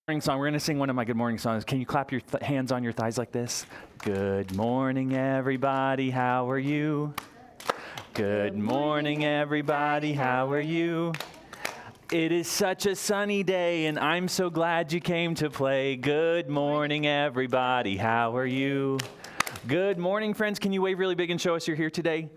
Morning song. We're going to sing one of my good morning songs. Can you clap your hands on your thighs like this? Good morning, everybody. How are you? Good morning, everybody. How are you? It is such a sunny day, and I'm so glad you came to play. Good morning, everybody. How are you? Good morning, friends. Can you wave really big and show us you're here today?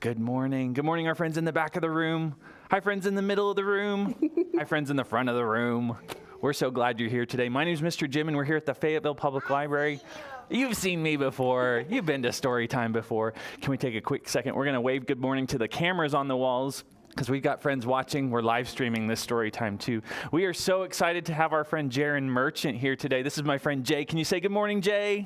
Good morning. Good morning, our friends in the back of the room. Hi, friends in the middle of the room. Hi, friends in the front of the room. We're so glad you're here today. My name is Mr. Jim, and we're here at the Fayetteville Public Library. You've seen me before. You've been to story time before. Can we take a quick second? We're going to wave good morning to the cameras on the walls because we've got friends watching. We're live streaming this story time, too. We are so excited to have our friend Jaron Merchant here today. This is my friend Jay. Can you say good morning, Jay?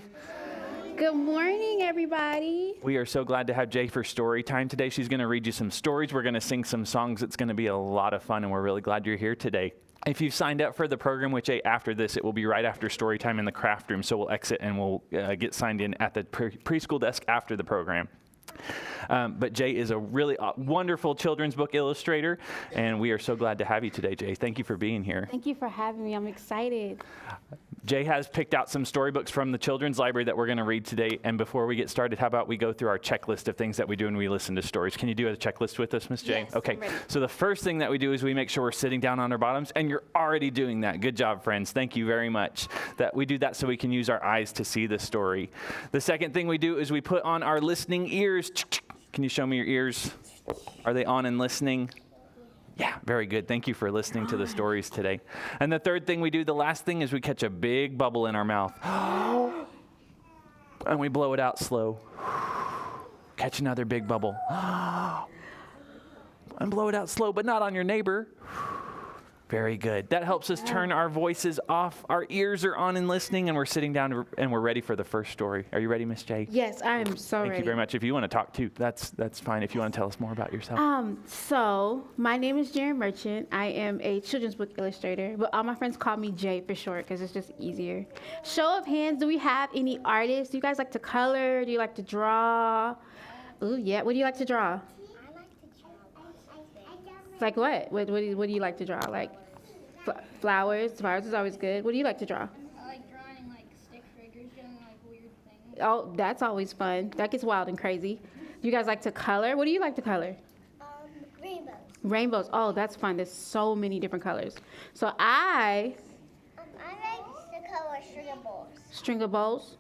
Good morning, everybody. We are so glad to have Jay for story time today. She's going to read you some stories. We're going to sing some songs. It's going to be a lot of fun, and we're really glad you're here today. If you've signed up for the program with Jay after this, it will be right after story time in the craft room. So we'll exit and we'll get signed in at the preschool desk after the program. But Jay is a really wonderful children's book illustrator, and we are so glad to have you today, Jay. Thank you for being here. Thank you for having me. I'm excited. Jay has picked out some storybooks from the children's library that we're going to read today. And before we get started, how about we go through our checklist of things that we do when we listen to stories? Can you do a checklist with us, Miss Jay? Yes, okay. I'm ready. So the first thing that we do is we make sure we're sitting down on our bottoms, and you're already doing that. Good job, friends. Thank you very much. That we do that so we can use our eyes to see the story. The second thing we do is we put on our listening ears. Can you show me your ears? Are they on and listening? Yeah, very good. Thank you for listening to the stories today. And the third thing we do, the last thing, is we catch a big bubble in our mouth. And we blow it out slow. Catch another big bubble. And blow it out slow, but not on your neighbor. Very good. That helps us turn our voices off. Our ears are on and listening, and we're sitting down and we're ready for the first story. Are you ready, Miss Jay? Yes, I am so ready. Thank you very much. If you want to talk too, that's fine. If you want to tell us more about yourself. So my name is Jaron Merchant. I am a children's book illustrator, but all my friends call me Jay for short because it's just easier. Show of hands, do we have any artists? Do you guys like to color? Do you like to draw? Ooh, yeah. What do you like to draw? Like what? What do you like to draw? Like flowers? Flowers is always good. What do you like to draw? I like drawing like stick figures doing like weird things. Oh, that's always fun. That gets wild and crazy. Do you guys like to color? What do you like to color? Rainbows. Rainbows. Oh, that's fun. There's so many different colors. So I I like to color scribbles. string of bows.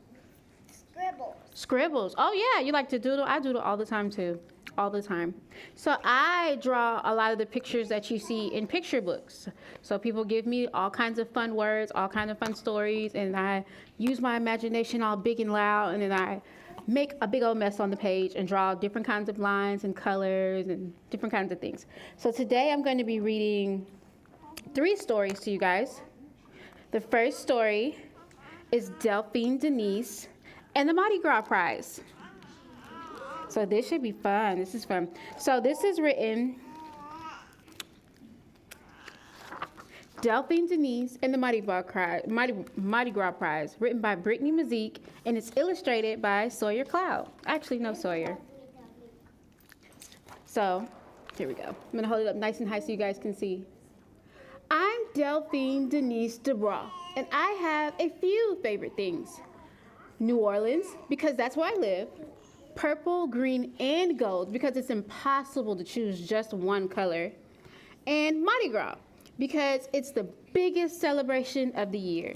Scribbles. Scribbles. Oh yeah, you like to doodle? I doodle all the time too. All the time. So I draw a lot of the pictures that you see in picture books. So people give me all kinds of fun words, all kinds of fun stories, and I use my imagination all big and loud, and then I make a big old mess on the page and draw different kinds of lines and colors and different kinds of things. So today I'm going to be reading 3 stories to you guys. The first story is Delphine, Denise, and the Mardi Gras Prize. So this should be fun. This is fun. So this is written Delphine, Denise, and the Mardi Gras Prize, written by Brittany Mazik, and it's illustrated by Sawyer Cloud. Actually, no Sawyer. So here we go. I'm going to hold it up nice and high so you guys can see. I'm Delphine Denise DeBras, and I have a few favorite things. New Orleans, because that's where I live. Purple, green, and gold, because it's impossible to choose just one color. And Mardi Gras, because it's the biggest celebration of the year.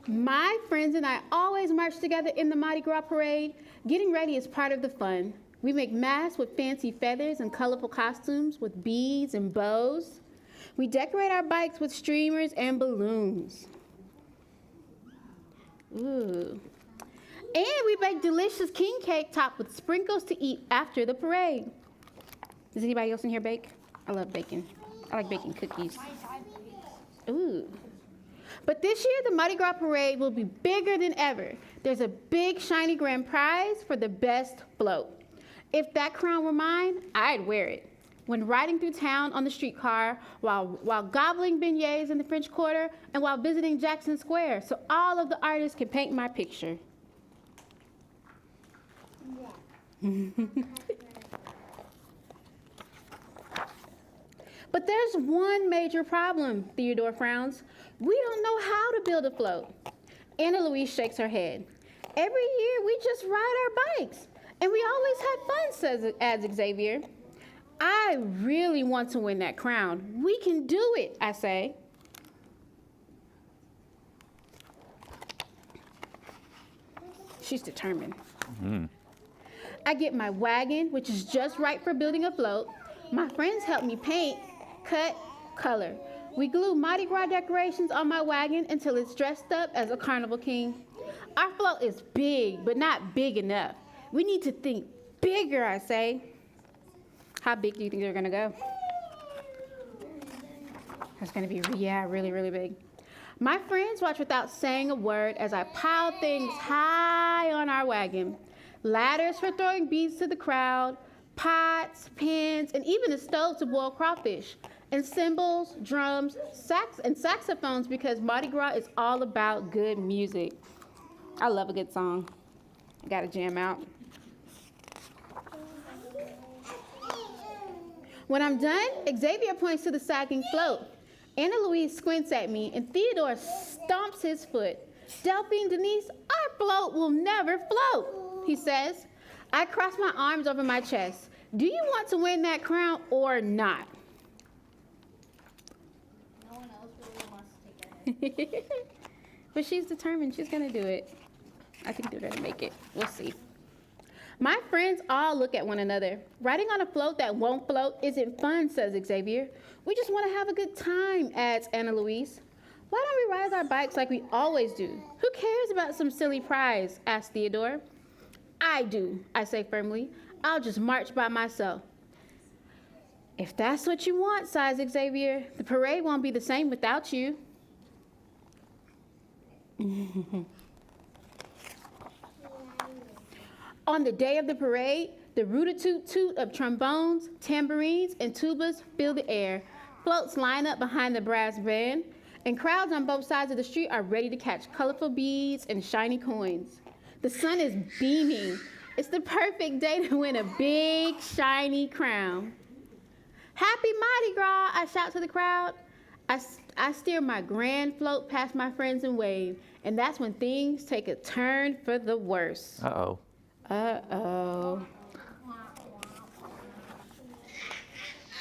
My friends and I always march together in the Mardi Gras parade. Getting ready is part of the fun. We make masks with fancy feathers and colorful costumes with beads and bows. We decorate our bikes with streamers and balloons. Ooh. And we bake delicious king cake topped with sprinkles to eat after the parade. Does anybody else in here bake? I love baking. I like baking cookies. Ooh. But this year, the Mardi Gras parade will be bigger than ever. There's a big, shiny grand prize for the best float. If that crown were mine, I'd wear it. When riding through town on the streetcar, while gobbling beignets in the French Quarter, and while visiting Jackson Square, so all of the artists can paint my picture. But there's one major problem, Theodore frowns. We don't know how to build a float. Anna Louise shakes her head. Every year we just ride our bikes, and we always have fun, adds Xavier. I really want to win that crown. We can do it, I say. She's determined. I get my wagon, which is just right for building a float. My friends help me paint, cut, color. We glue Mardi Gras decorations on my wagon until it's dressed up as a carnival king. Our float is big, but not big enough. We need to think bigger, I say. How big do you think they're gonna go? It's gonna be, yeah, really, really big. My friends watch without saying a word as I pile things high on our wagon. Ladders for throwing beads to the crowd, pots, pans, and even a stove to boil crawfish, and cymbals, drums, saxophones because Mardi Gras is all about good music. I love a good song. I gotta jam out. When I'm done, Xavier points to the sagging float. Anna Louise squints at me, and Theodore stomps his foot. Delphine, Denise, our float will never float, he says. I cross my arms over my chest. Do you want to win that crown or not? No one else really wants to take her head. But she's determined. She's going to do it. I think they're going to make it. We'll see. My friends all look at one another. Riding on a float that won't float isn't fun, says Xavier. We just want to have a good time, adds Anna Louise. Why don't we ride our bikes like we always do? Who cares about some silly prize, asks Theodore. I do, I say firmly. I'll just march by myself. If that's what you want, sighs Xavier, the parade won't be the same without you. On the day of the parade, the root-a-toot-toot of trombones, tambourines, and tubas fill the air. Floats line up behind the brass band, and crowds on both sides of the street are ready to catch colorful beads and shiny coins. The sun is beaming. It's the perfect day to win a big, shiny crown. Happy Mardi Gras, I shout to the crowd. I steer my grand float past my friends and wave, and that's when things take a turn for the worse. Uh-oh. Uh-oh.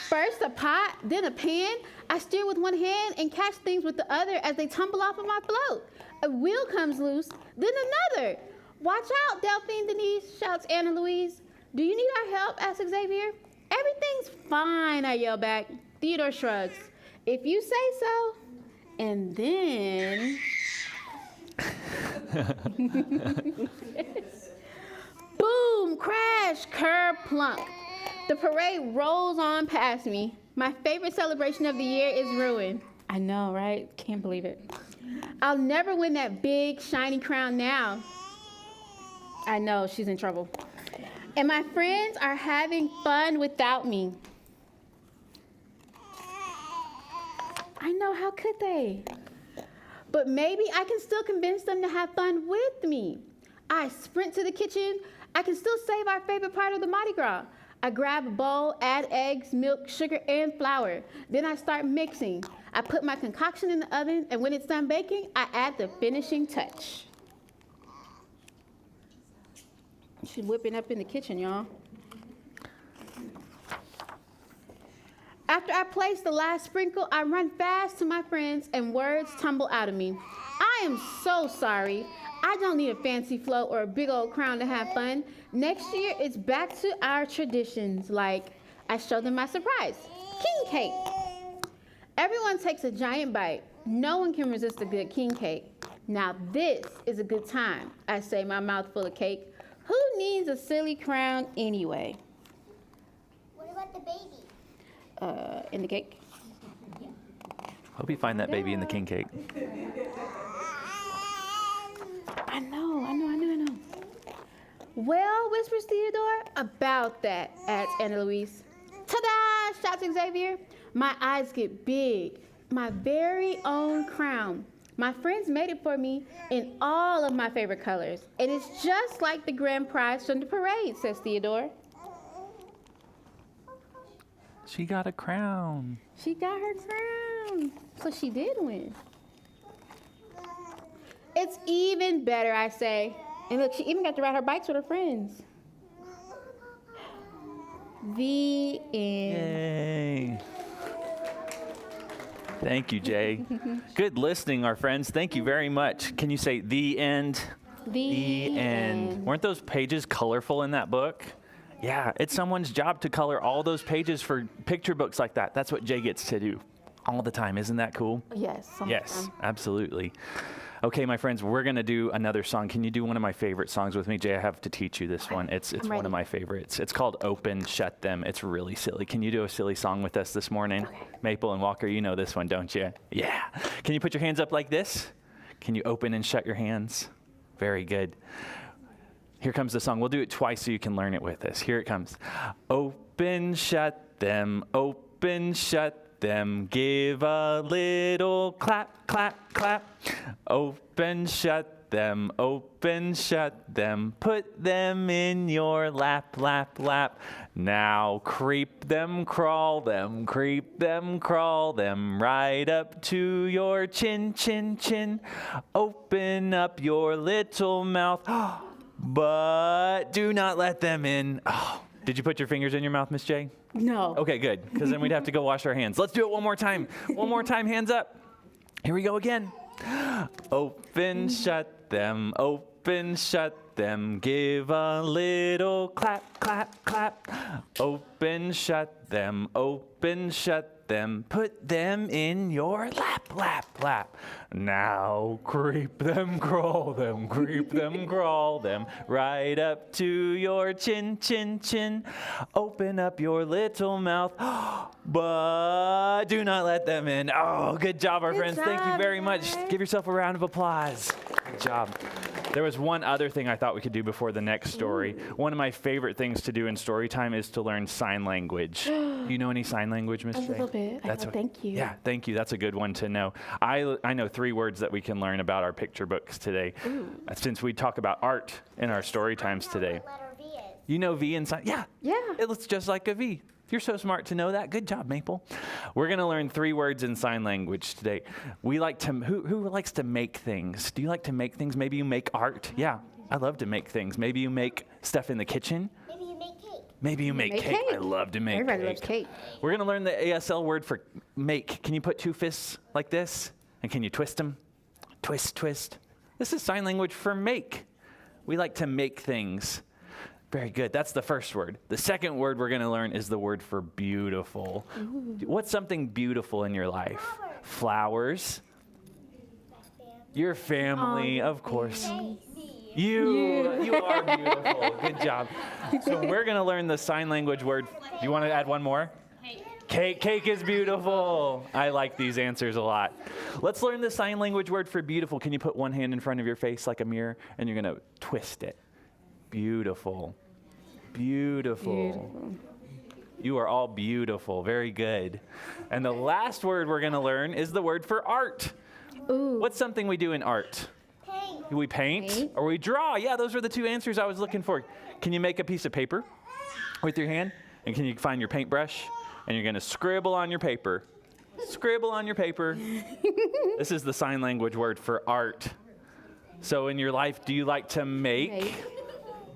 First a pot, then a pan. I steer with one hand and catch things with the other as they tumble off of my float. A wheel comes loose, then another. Watch out, Delphine, Denise, shouts Anna Louise. Do you need our help, asks Xavier. Everything's fine, I yell back. Theodore shrugs. If you say so. And then... Boom, crash, curb, plunk. The parade rolls on past me. My favorite celebration of the year is ruined. I know, right? Can't believe it. I'll never win that big, shiny crown now. I know, she's in trouble. And my friends are having fun without me. I know, how could they? But maybe I can still convince them to have fun with me. I sprint to the kitchen. I can still save our favorite part of the Mardi Gras. I grab a bowl, add eggs, milk, sugar, and flour. Then I start mixing. I put my concoction in the oven, and when it's done baking, I add the finishing touch. She's whipping up in the kitchen, y'all. After I place the last sprinkle, I run fast to my friends, and words tumble out of me. I am so sorry. I don't need a fancy float or a big old crown to have fun. Next year, it's back to our traditions, like I show them my surprise, king cake. Everyone takes a giant bite. No one can resist a good king cake. Now this is a good time, I say, my mouth full of cake. Who needs a silly crown anyway? What about the baby? In the cake. Hope you find that baby in the king cake. I know. Well, whispers Theodore, about that, adds Anna Louise. Ta-da, shouts Xavier. My eyes get big. My very own crown. My friends made it for me in all of my favorite colors. And it's just like the grand prize from the parade, says Theodore. She got a crown. She got her crown. So she did win. It's even better, I say. And look, she even got to ride her bikes with her friends. The end. Yay. Thank you, Jay. Good listening, our friends. Thank you very much. Can you say the end? The end. Weren't those pages colorful in that book? Yeah, it's someone's job to color all those pages for picture books like that. That's what Jay gets to do all the time. Isn't that cool? Yes. Yes, absolutely. Okay, my friends, we're going to do another song. Can you do one of my favorite songs with me? Jay, I have to teach you this one. It's one ready. of my favorites. It's called Open, Shut Them. It's really silly. Can you do a silly song with us this morning? Okay. Maple and Walker, you know this one, don't you? Yeah. Can you put your hands up like this? Can you open and shut your hands? Very good. Here comes the song. We'll do it twice so you can learn it with us. Here it comes. Open, shut them, open, shut them, give a little clap, clap, clap. Open, shut them, open, shut them, put them in your lap, lap, lap. Now creep them, crawl them, creep them, crawl them, right up to your chin, chin, chin. Open up your little mouth, but do not let them in. Oh. Did you put your fingers in your mouth, Miss J? No. Okay, good, because then we'd have to go wash our hands. Let's do it one more time. One more time, hands up. Here we go again. Open, shut them, open, shut them, give a little clap, clap, clap. Open, shut them, put them in your lap, lap, lap. Now creep them, crawl them, creep them, crawl them, right up to your chin, chin, chin. Open up your little mouth, but do not let them in. Oh, good job, our friends. Thank you very much. Give yourself a round of applause. Good job. There was one other thing I thought we could do before the next story. One of my favorite things to do in story time is to learn sign language. Do you know any sign language, Miss J? A little bit. Thank you. Yeah, thank you. That's a good one to know. I know 3 words that we can learn about our picture books today. Since we talk about art in our story times today. What letter V is. You know V in sign? Yeah. Yeah. It looks just like a V. You're so smart to know that. Good job, Maple. We're going to learn 3 words in sign language today. We like to, who likes to make things? Do you like to make things? Maybe you make art. Yeah, I love to make things. Maybe you make stuff in the kitchen. Maybe you make cake. Maybe you make cake. I love to make Everybody cake. loves cake. We're going to learn the ASL word for make. Can you put 2 fists like this? And can you twist them? Twist, twist. This is sign language for make. We like to make things. Very good. That's the first word. The second word we're going to learn is the word for beautiful. Ooh. What's something beautiful in your life? Flowers. Your family, of course. You are beautiful. Good job. So we're going to learn the sign language word. Do you want to add one more? Cake. Cake is beautiful. I like these answers a lot. Let's learn the sign language word for beautiful. Can you put one hand in front of your face like a mirror, and you're going to twist it? Beautiful. Beautiful. You are all beautiful. Very good. And the last word we're going to learn is the word for art. Ooh. What's something we do in art? Paint. We paint or we draw. Yeah, those are the 2 answers I was looking for. Can you make a piece of paper with your hand? And can you find your paintbrush? And you're going to scribble on your paper. Scribble on your paper. This is the sign language word for art. So in your life, do you like to make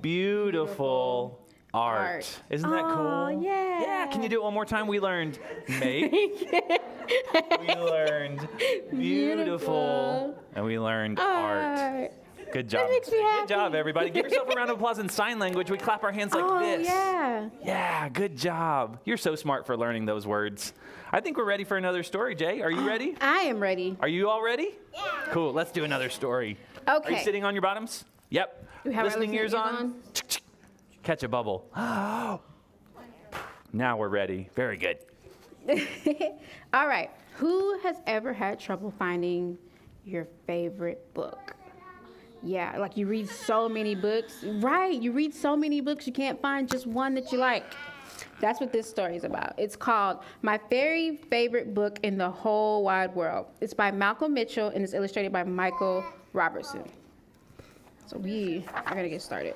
beautiful art? Isn't that cool? Yeah. Yeah. Can you do it one more time? We learned make. We learned beautiful. And we learned art. Good job. That makes me happy. Good job, everybody. Give yourself a round of applause in sign language. We clap our hands like this. Yeah. Yeah, good job. You're so smart for learning those words. I think we're ready for another story, Jay. Are you ready? I am ready. Are you all ready? Yeah. Cool. Let's do another story. Okay. Are you sitting on your bottoms? Yep. We have our Listening ears on? Catch a bubble. Now we're ready. Very good. All right. Who has ever had trouble finding your favorite book? Yeah, like you read so many books. Right, you read so many books, you can't find just one that you like. That's what this story is about. It's called My Very Favorite Book in the Whole Wide World. It's by Malcolm Mitchell and it's illustrated by Michael Robertson. So we are going to get started.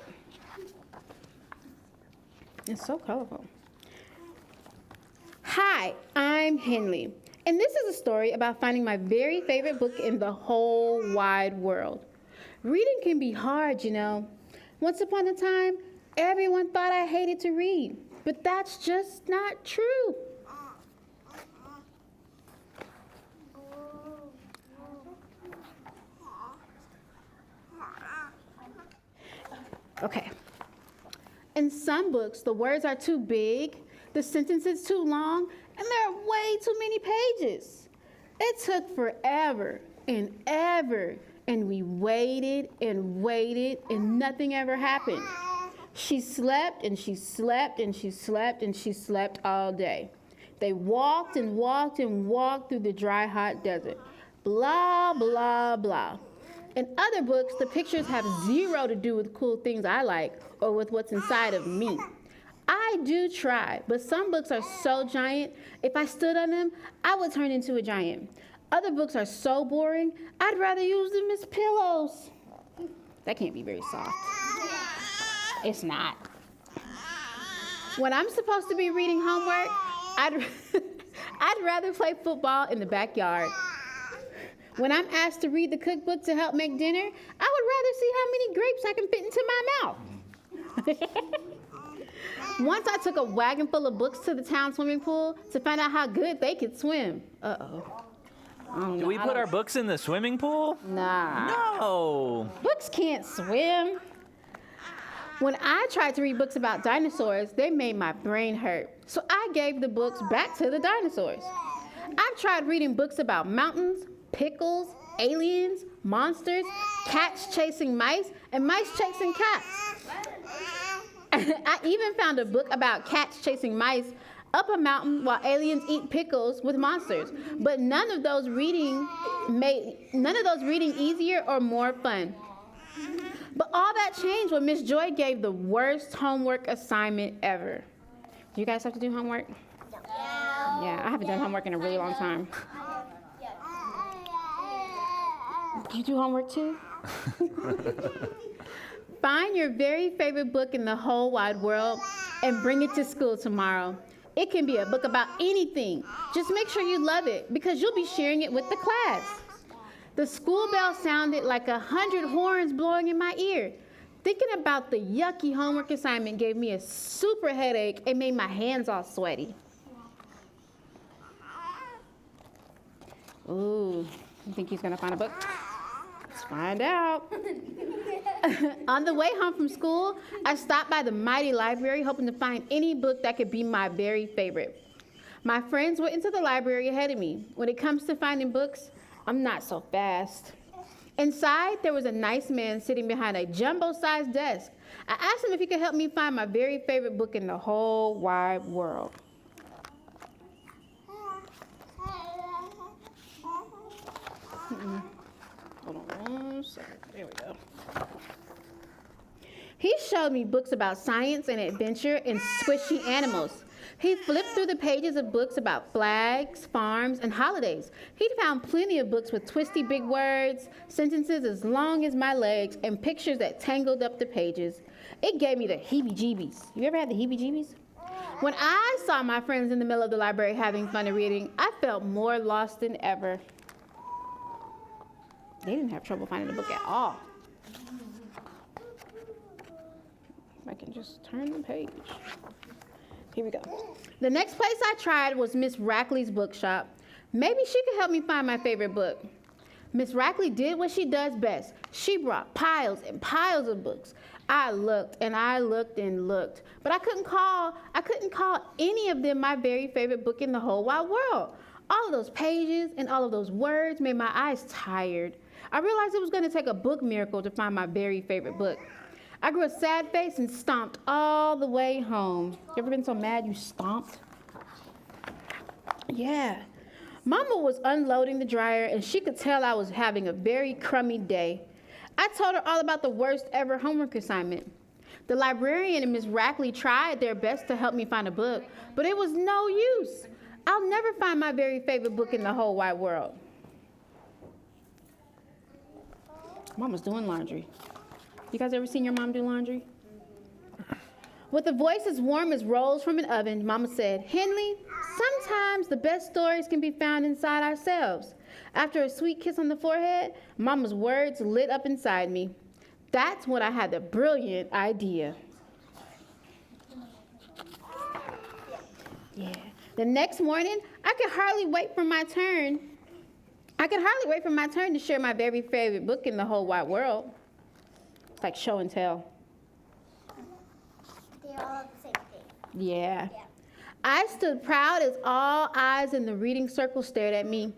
It's so colorful. Hi, I'm Henley, and this is a story about finding my very favorite book in the whole wide world. Reading can be hard, you know. Once upon a time, everyone thought I hated to read, but that's just not true. Okay. In some books, the words are too big, the sentences too long, and there are way too many pages. It took forever and ever, and we waited and waited, and nothing ever happened. She slept and she slept and she slept and she slept all day. They walked and walked and walked through the dry, hot desert. Blah, blah, blah. In other books, the pictures have zero to do with cool things I like or with what's inside of me. I do try, but some books are so giant, if I stood on them, I would turn into a giant. Other books are so boring, I'd rather use them as pillows. That can't be very soft. It's not. When I'm supposed to be reading homework, I'd rather play football in the backyard. When I'm asked to read the cookbook to help make dinner, I would rather see how many grapes I can fit into my mouth. Once I took a wagon full of books to the town swimming pool to find out how good they could swim. Uh-oh. Do we put our books in the swimming pool? Nah. No. Books can't swim. When I tried to read books about dinosaurs, they made my brain hurt. So I gave the books back to the dinosaurs. I've tried reading books about mountains, pickles, aliens, monsters, cats chasing mice, and mice chasing cats. I even found a book about cats chasing mice up a mountain while aliens eat pickles with monsters. But none of those reading easier or more fun. But all that changed when Miss Joy gave the worst homework assignment ever. Do you guys have to do homework? Yeah, I haven't done homework in a really long time. Do you do homework too? Find your very favorite book in the whole wide world and bring it to school tomorrow. It can be a book about anything. Just make sure you love it because you'll be sharing it with the class. The school bell sounded like 100 horns blowing in my ear. Thinking about the yucky homework assignment gave me a super headache and made my hands all sweaty. Ooh, you think he's gonna find a book? Let's find out. On the way home from school, I stopped by the mighty library hoping to find any book that could be my very favorite. My friends went into the library ahead of me. When it comes to finding books, I'm not so fast. Inside, there was a nice man sitting behind a jumbo-sized desk. I asked him if he could help me find my very favorite book in the whole wide world. Hold on 1 second. There we go. He showed me books about science and adventure and squishy animals. He flipped through the pages of books about flags, farms, and holidays. He'd found plenty of books with twisty big words, sentences as long as my legs, and pictures that tangled up the pages. It gave me the heebie-jeebies. You ever had the heebie-jeebies? When I saw my friends in the middle of the library having fun and reading, I felt more lost than ever. They didn't have trouble finding the book at all. If I can just turn the page. Here we go. The next place I tried was Miss Rackley's bookshop. Maybe she could help me find my favorite book. Miss Rackley did what she does best. She brought piles and piles of books. I looked and I looked and looked, but I couldn't call any of them my very favorite book in the whole wide world. All of those pages and all of those words made my eyes tired. I realized it was going to take a book miracle to find my very favorite book. I grew a sad face and stomped all the way home. You ever been so mad you stomped? Yeah. Mama was unloading the dryer and she could tell I was having a very crummy day. I told her all about the worst ever homework assignment. The librarian and Miss Rackley tried their best to help me find a book, but it was no use. I'll never find my very favorite book in the whole wide world. Mama's doing laundry. You guys ever seen your mom do laundry? With a voice as warm as rolls from an oven, Mama said, "Henley, Sometimes the best stories can be found inside ourselves. After a sweet kiss on the forehead, Mama's words lit up inside me. That's when I had the brilliant idea. Yeah. The next morning, I could hardly wait for my turn. To share my very favorite book in the whole wide world. It's like show and tell. They all have the same thing. Yeah. I stood proud as all eyes in the reading circle stared at me.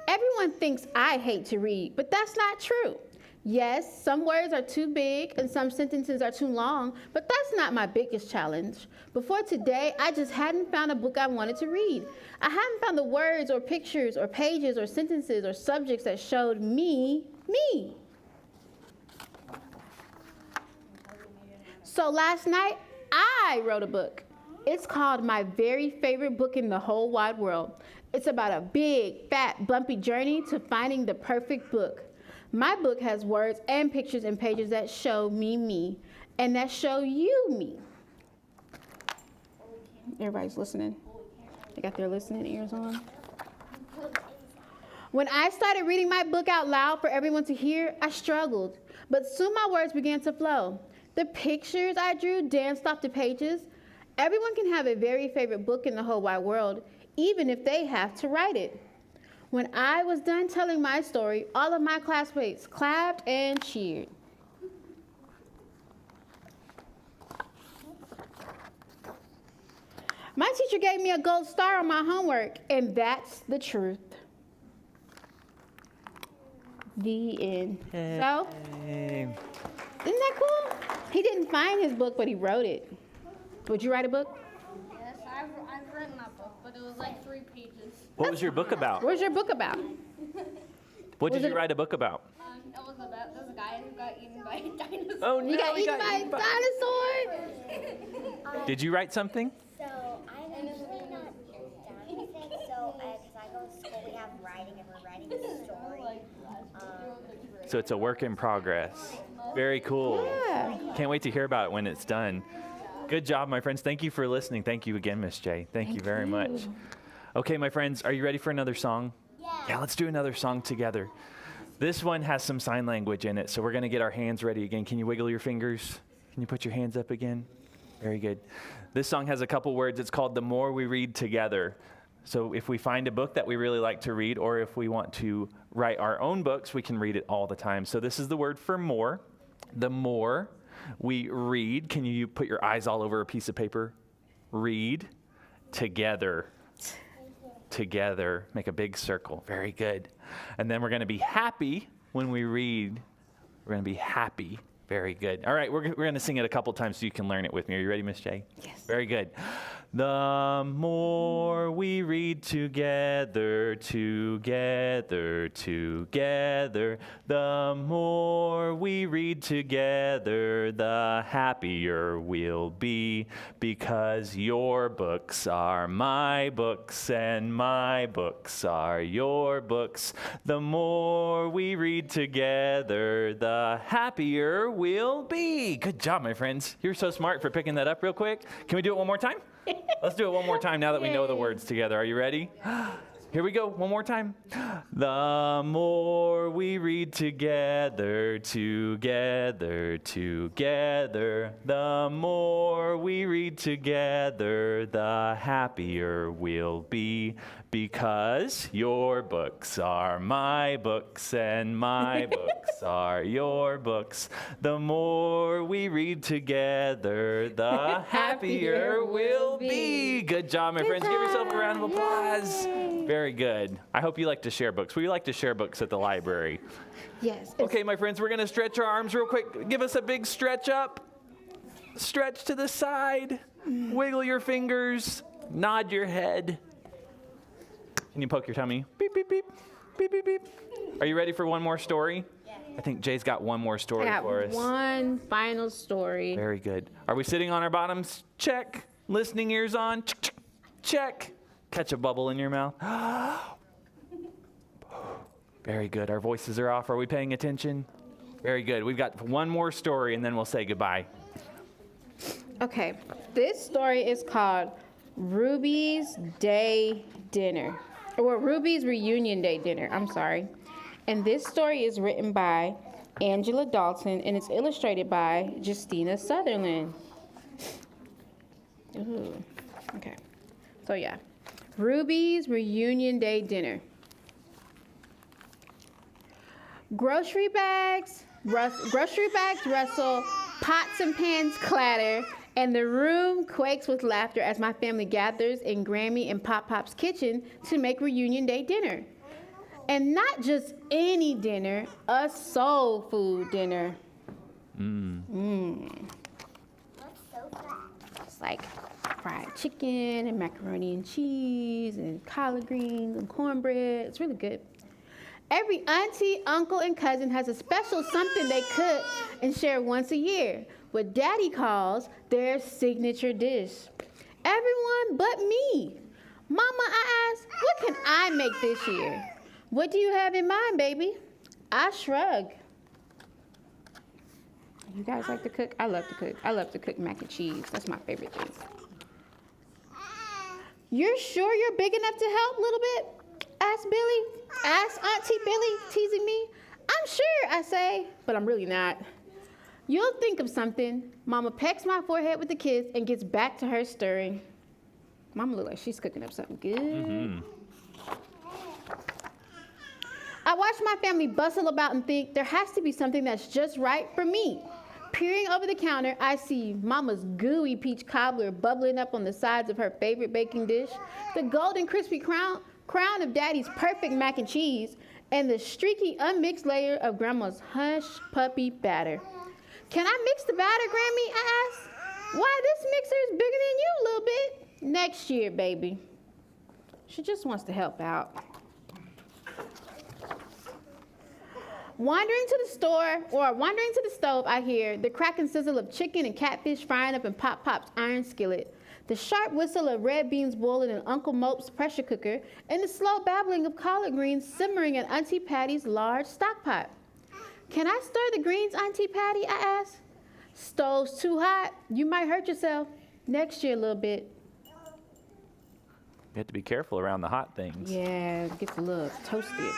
Everyone thinks I hate to read, but that's not true. Yes, some words are too big and some sentences are too long, but that's not my biggest challenge. Before today, I just hadn't found a book I wanted to read. I hadn't found the words or pictures or pages or sentences or subjects that showed me. So last night, I wrote a book. It's called My Very Favorite Book in the Whole Wide World. It's about a big, fat, bumpy journey to finding the perfect book. My book has words and pictures and pages that show me, and that show you me. Everybody's listening. They got their listening ears on. When I started reading my book out loud for everyone to hear, I struggled, but soon my words began to flow. The pictures I drew danced off the pages. Everyone can have a very favorite book in the whole wide world, even if they have to write it. When I was done telling my story, all of my classmates clapped and cheered. My teacher gave me a gold star on my homework, and that's the truth. The end. So, isn't that cool? He didn't find his book, but he wrote it. Would you write a book? Yes, I've written that book, but it was like 3 pages. What was your book about? Where's your book about? What did was you it- write a book about? It was about this guy who got eaten by a dinosaur. Oh, no, You got he eaten by a eaten by- dinosaur? Did you write something? So I'm usually not down anything. So because I go to school, we have writing, and we're writing a story. So it's a work in progress. Very cool. Yeah. Can't wait to hear about it when it's done. Good job, my friends. Thank you for listening. Thank you again, Miss J. Thank you very much. Okay, my friends, are you ready for another song? Yeah, let's do another song together. This one has some sign language in it, so we're going to get our hands ready again. Can you wiggle your fingers? Can you put your hands up again? Very good. This song has a couple words. It's called The More We Read Together. So if we find a book that we really like to read, or if we want to write our own books, we can read it all the time. So this is the word for more. The more we read. Can you put your eyes all over a piece of paper? Read together. Together. Make a big circle. Very good. And then we're going to be happy when we read. We're going to be happy. Very good. All right, we're going to sing it a couple times so you can learn it with me. Are you ready, Miss J? Yes. Very good. The more we read together, together, together, the more we read together, the happier we'll be, because your books are my books and my books are your books. The more we read together, the happier we'll be. Good job, my friends. You're so smart for picking that up real quick. Can we do it one more time? Let's do it one more time now that we know the words together. Are you ready? Here we go. One more time. The more we read together, together, together, the more we read together, the happier we'll be, because your books are my books and my books are your books. The more we read together, the happier we'll be. Good job, my friends. Give yourself a round of applause. Very good. I hope you like to share books. We like to share books at the library. Yes. Okay, my friends, we're going to stretch our arms real quick. Give us a big stretch up. Stretch to the side. Wiggle your fingers. Nod your head. Can you poke your tummy? Beep, beep, beep. Beep, beep, beep. Are you ready for one more story? Yeah. I think Jay's got one more story I for got us. one final story. Very good. Are we sitting on our bottoms? Check. Listening ears on? Check. Catch a bubble in your mouth. Very good. Our voices are off. Are we paying attention? Very good. We've got one more story, and then we'll say goodbye. Okay, this story is called Ruby's Day Dinner. Or Ruby's Reunion Day Dinner, I'm sorry. And this story is written by Angela Dalton, and it's illustrated by Justina Sutherland. Ooh, okay. So yeah, Ruby's Reunion Day Dinner. Grocery bags rustle, pots and pans clatter, and the room quakes with laughter as my family gathers in Grammy and Pop Pop's kitchen to make Reunion Day dinner. And not just any dinner, a soul food dinner. That's so fast. It's like fried chicken and macaroni and cheese and collard greens and cornbread. It's really good. Every auntie, uncle, and cousin has a special something they cook and share once a year, what Daddy calls their signature dish. Everyone but me. Mama, I asked, what can I make this year? What do you have in mind, baby? I shrug. You guys like to cook? I love to cook. I love to cook mac and cheese. That's my favorite thing. You're sure you're big enough to help, little bit? Asked Billy. Asked Auntie Billy, teasing me. I'm sure, I say, but I'm really not. You'll think of something. Mama pecks my forehead with the kiss and gets back to her stirring. Mama look like she's cooking up something good. I watch my family bustle about and think there has to be something that's just right for me. Peering over the counter, I see Mama's gooey peach cobbler bubbling up on the sides of her favorite baking dish, the golden crispy crown of Daddy's perfect mac and cheese, and the streaky unmixed layer of Grandma's hush puppy batter. Can I mix the batter, Grammy? I asked. Why, this mixer is bigger than you a little bit. Next year, baby. She just wants to help out. Wandering to the stove, I hear the crack and sizzle of chicken and catfish frying up in Pop Pop's iron skillet, the sharp whistle of red beans boiling in Uncle Mope's pressure cooker, and the slow babbling of collard greens simmering in Auntie Patty's large stock pot. Can I stir the greens, Auntie Patty? I asked. Stove's too hot. You might hurt yourself. Next year a little bit. You have to be careful around the hot things. Yeah, it gets a little toasted.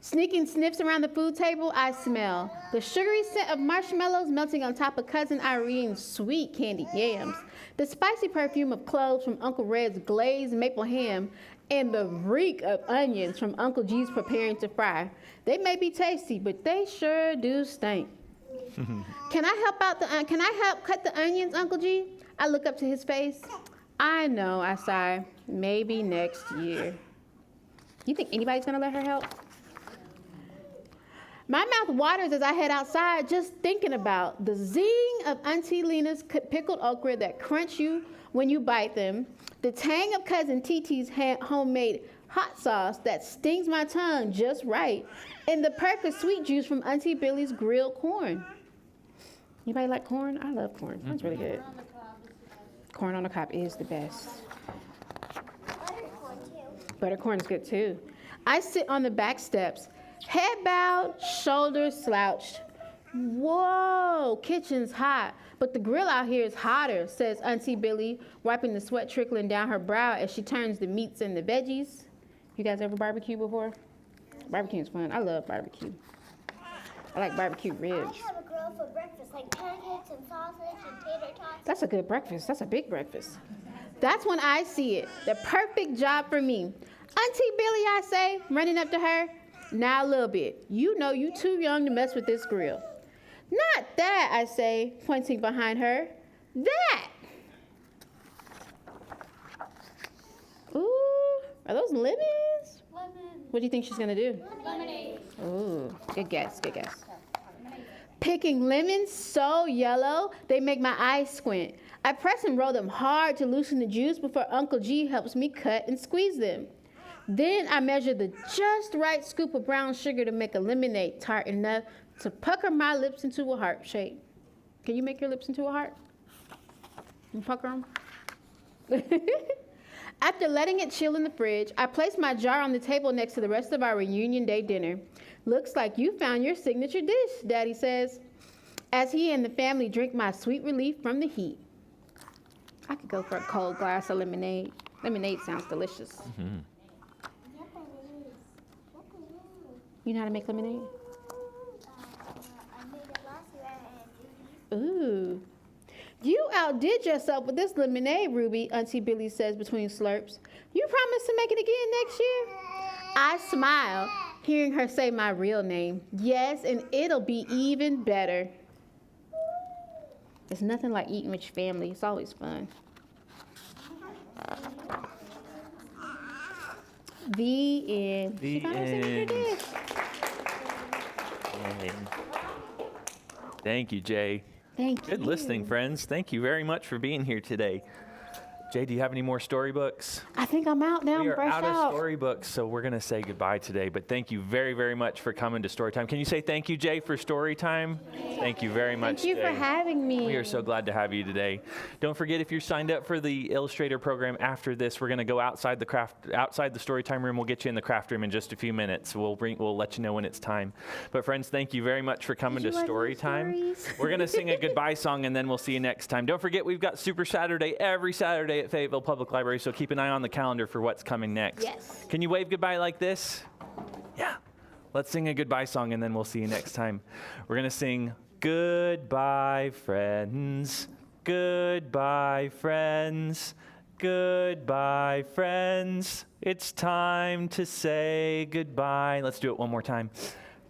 Sneaking sniffs around the food table, I smell the sugary scent of marshmallows melting on top of Cousin Irene's sweet candied yams, the spicy perfume of cloves from Uncle Red's glazed maple ham, and the reek of onions from Uncle G's preparing to fry. They may be tasty, but they sure do stink. Can I help cut the onions, Uncle G? I look up to his face. I know, I sigh. Maybe next year. You think anybody's gonna let her help? My mouth waters as I head outside just thinking about the zing of Auntie Lena's pickled okra that crunch you when you bite them, the tang of Cousin TT's homemade hot sauce that stings my tongue just right, and the perk of sweet juice from Auntie Billy's grilled corn. Anybody like corn? I love corn. Corn's really good. Corn on the cob is the best. Buttercorn too. Buttercorn is good too. I sit on the back steps, head bowed, shoulders slouched. Whoa, kitchen's hot, but the grill out here is hotter, says Auntie Billy, wiping the sweat trickling down her brow as she turns the meats and the veggies. You guys ever barbecue before? Barbecue is fun. I love barbecue. I like barbecue ribs. I have a grill for breakfast, like pancakes and sausage and tater tots. That's a good breakfast. That's a big breakfast. That's when I see it. The perfect job for me. Auntie Billy, I say, running up to her. Now a little bit. You know you too young to mess with this grill. Not that, I say, pointing behind her. That. Ooh, are those lemons? Lemon. What do you think she's gonna do? Lemonade. Ooh, good guess, good guess. Picking lemons so yellow, they make my eyes squint. I press and roll them hard to loosen the juice before Uncle G helps me cut and squeeze them. Then I measure the just right scoop of brown sugar to make a lemonade tart enough to pucker my lips into a heart shape. Can you make your lips into a heart? You pucker them? After letting it chill in the fridge, I place my jar on the table next to the rest of our reunion day dinner. Looks like you found your signature dish, Daddy says, as he and the family drink my sweet relief from the heat. I could go for a cold glass of lemonade. Lemonade sounds delicious. Yep, it is. Yep, it is. You know how to make lemonade? I made it last year and Ooh. You outdid yourself with this lemonade, Ruby, Auntie Billy says between slurps. You promise to make it again next year? I smile, hearing her say my real name. Yes, and it'll be even better. There's nothing like eating with your family. It's always fun. The end. The She finally said end. it is. Yay. Thank you, Jay. Thank you. Good listening, friends. Thank you very much for being here today. Jay, do you have any more storybooks? I think I'm out now. We I'm are fresh out of storybooks, so we're going to say goodbye today. But thank you very, very much for coming to Storytime. Can you say thank you, Jay, for Storytime? Thank you very much, Thank you Jay. for having me. We are so glad to have you today. Don't forget, if you're signed up for the Illustrator program after this, we're going to go outside the Storytime room. We'll get you in the craft room in just a few minutes. We'll let you know when it's time. But friends, thank you very much for coming to Did you like my Storytime. stories? We're going to sing a goodbye song, and then we'll see you next time. Don't forget, we've got Super Saturday every Saturday at Fayetteville Public Library, so keep an eye on the calendar for what's coming next. Yes. Can you wave goodbye like this? Yeah. Let's sing a goodbye song, and then we'll see you next time. We're going to sing Goodbye, Friends. Goodbye, friends. Goodbye, friends. It's time to say goodbye. Let's do it one more time.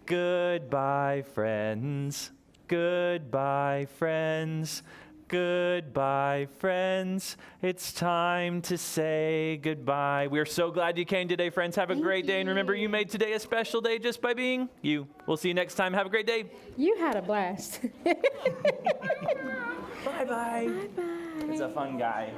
Goodbye, friends. Goodbye, friends. Goodbye, friends. It's time to say goodbye. We are so glad you came today, friends. Have a great day. And remember, you made today a special day just by being you. We'll see you next time. Have a great day. You had a blast. Bye-bye. Bye-bye. It's a fun guy.